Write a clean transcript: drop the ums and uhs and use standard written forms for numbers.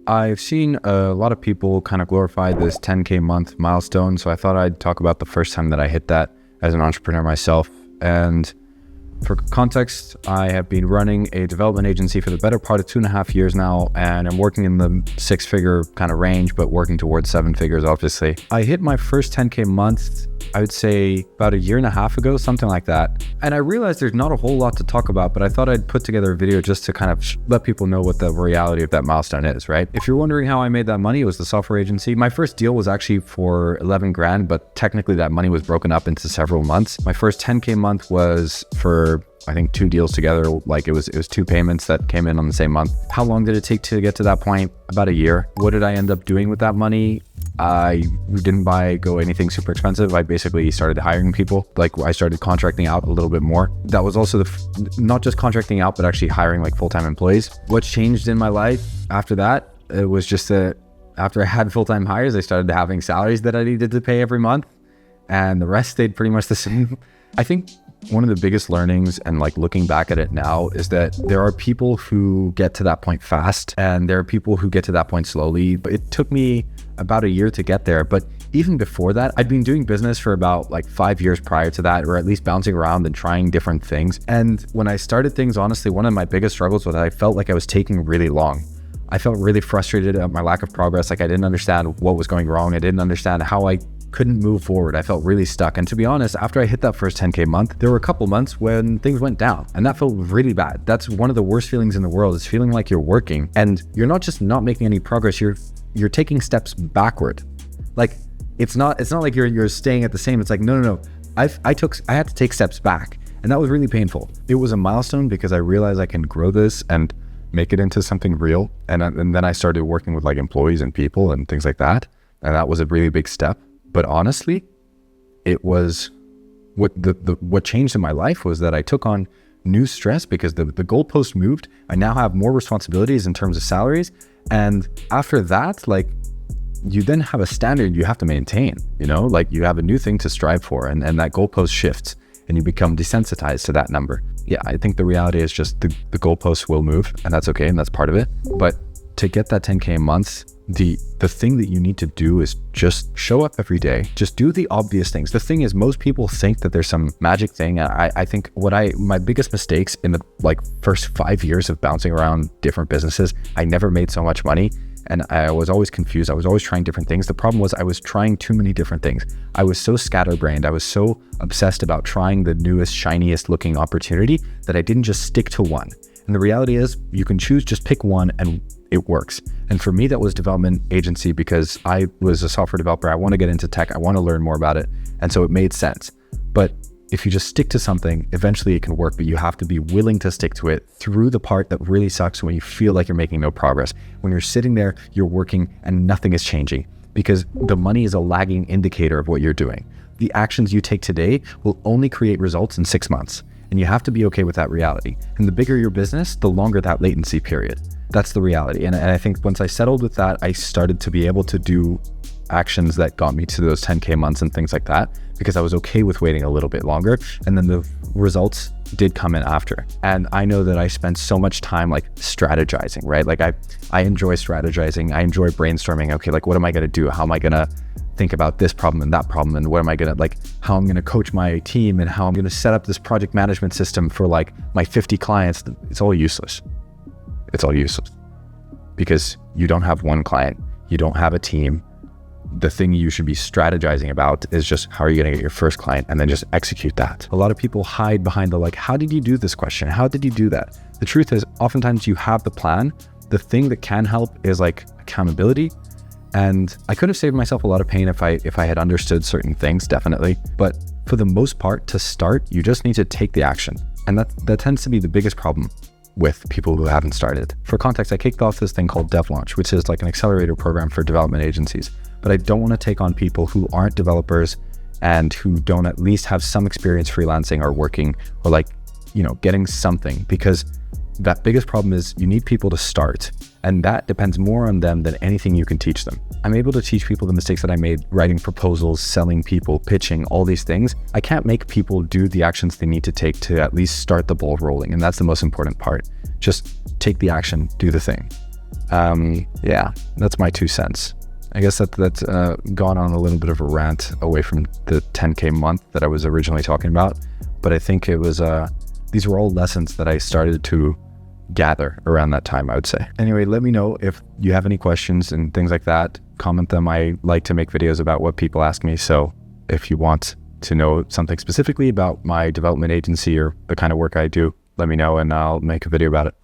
I've seen a lot of people kind of glorify this 10K month milestone. So I thought I'd talk about the first time that I hit that as an entrepreneur myself. And for context, I have been running a development agency for the better part of 2.5 years now, and I'm working in the 6-figure kind of range, but working towards 7 figures, obviously. I hit my first 10K month, I would say about 1.5 years ago, something like that. And I realized there's not a whole lot to talk about, but I thought I'd put together a video just to kind of let people know what the reality of that milestone is, right? If you're wondering how I made that money, it was the software agency. My first deal was actually for 11 grand, but technically that money was broken up into several months. My first 10K month was for, I think, 2 deals together. Like it was 2 payments that came in on the same month. How long did it take to get to that point? About 1 year. What did I end up doing with that money? I didn't go anything super expensive. I basically started hiring people. Like I started contracting out a little bit more. That was also not just contracting out, but actually hiring like full-time employees. What changed in my life after that? It was just that after I had full-time hires, I started having salaries that I needed to pay every month, and the rest stayed pretty much the same. I think one of the biggest learnings, and like looking back at it now, is that there are people who get to that point fast and there are people who get to that point slowly. But it took me about 1 year to get there. But even before that, I'd been doing business for about like 5 years prior to that, or at least bouncing around and trying different things. And when I started things, honestly, one of my biggest struggles was that I felt like I was taking really long. I felt really frustrated at my lack of progress. Like I didn't understand what was going wrong. I didn't understand how I couldn't move forward. I felt really stuck. And to be honest, after I hit that first 10K month, there were a couple months when things went down, and that felt really bad. That's one of the worst feelings in the world, is feeling like you're working and you're not just not making any progress, you're taking steps backward. Like it's not like you're staying at the same. It's like, no. I had to take steps back, and that was really painful. It was a milestone because I realized I can grow this and make it into something real. And then I started working with like employees and people and things like that. And that was a really big step. But honestly, it was what changed in my life was that I took on new stress because the goalpost moved. I now have more responsibilities in terms of salaries. And after that, like you then have a standard you have to maintain, like you have a new thing to strive for, and that goalpost shifts and you become desensitized to that number. Yeah, I think the reality is just the goalposts will move, and that's okay. And that's part of it. But to get that 10K a month, the thing that you need to do is just show up every day. Just do the obvious things. The thing is, most people think that there's some magic thing. I think my biggest mistakes in the like first 5 years of bouncing around different businesses, I never made so much money. And I was always confused. I was always trying different things. The problem was I was trying too many different things. I was so scatterbrained. I was so obsessed about trying the newest, shiniest looking opportunity that I didn't just stick to one. And the reality is you can choose, just pick one and it works. And for me, that was development agency because I was a software developer. I want to get into tech. I want to learn more about it. And so it made sense. But if you just stick to something, eventually it can work, but you have to be willing to stick to it through the part that really sucks, when you feel like you're making no progress. When you're sitting there, you're working and nothing is changing, because the money is a lagging indicator of what you're doing. The actions you take today will only create results in 6 months. And you have to be okay with that reality. And the bigger your business, the longer that latency period. That's the reality. And I think once I settled with that, I started to be able to do actions that got me to those 10K months and things like that, because I was okay with waiting a little bit longer. And then the results did come in after. And I know that I spent so much time like strategizing, right? Like I enjoy strategizing. I enjoy brainstorming. Okay, like what am I going to do? How am I going to think about this problem and that problem? And what am I going to how I'm going to coach my team, and how I'm going to set up this project management system for like my 50 clients. It's all useless. It's all useless because you don't have one client. You don't have a team. The thing you should be strategizing about is just how are you going to get your first client, and then just execute that. A lot of people hide behind the how did you do this question? How did you do that? The truth is, oftentimes you have the plan. The thing that can help is like accountability. And I could have saved myself a lot of pain if I had understood certain things, definitely. But for the most part, to start, you just need to take the action. And that tends to be the biggest problem with people who haven't started. For context, I kicked off this thing called DevLaunch, which is like an accelerator program for development agencies. But I don't want to take on people who aren't developers and who don't at least have some experience freelancing or working or getting something, because that biggest problem is you need people to start, and that depends more on them than anything you can teach them. I'm able to teach people the mistakes that I made writing proposals, selling people, pitching, all these things. I can't make people do the actions they need to take to at least start the ball rolling, and that's the most important part. Just take the action, do the thing. Yeah, that's my 2 cents. I guess that's gone on a little bit of a rant away from the 10K month that I was originally talking about. But I think it was, these were all lessons that I started to gather around that time, I would say. Anyway, let me know if you have any questions and things like that. Comment them. I like to make videos about what people ask me. So if you want to know something specifically about my development agency or the kind of work I do, let me know and I'll make a video about it.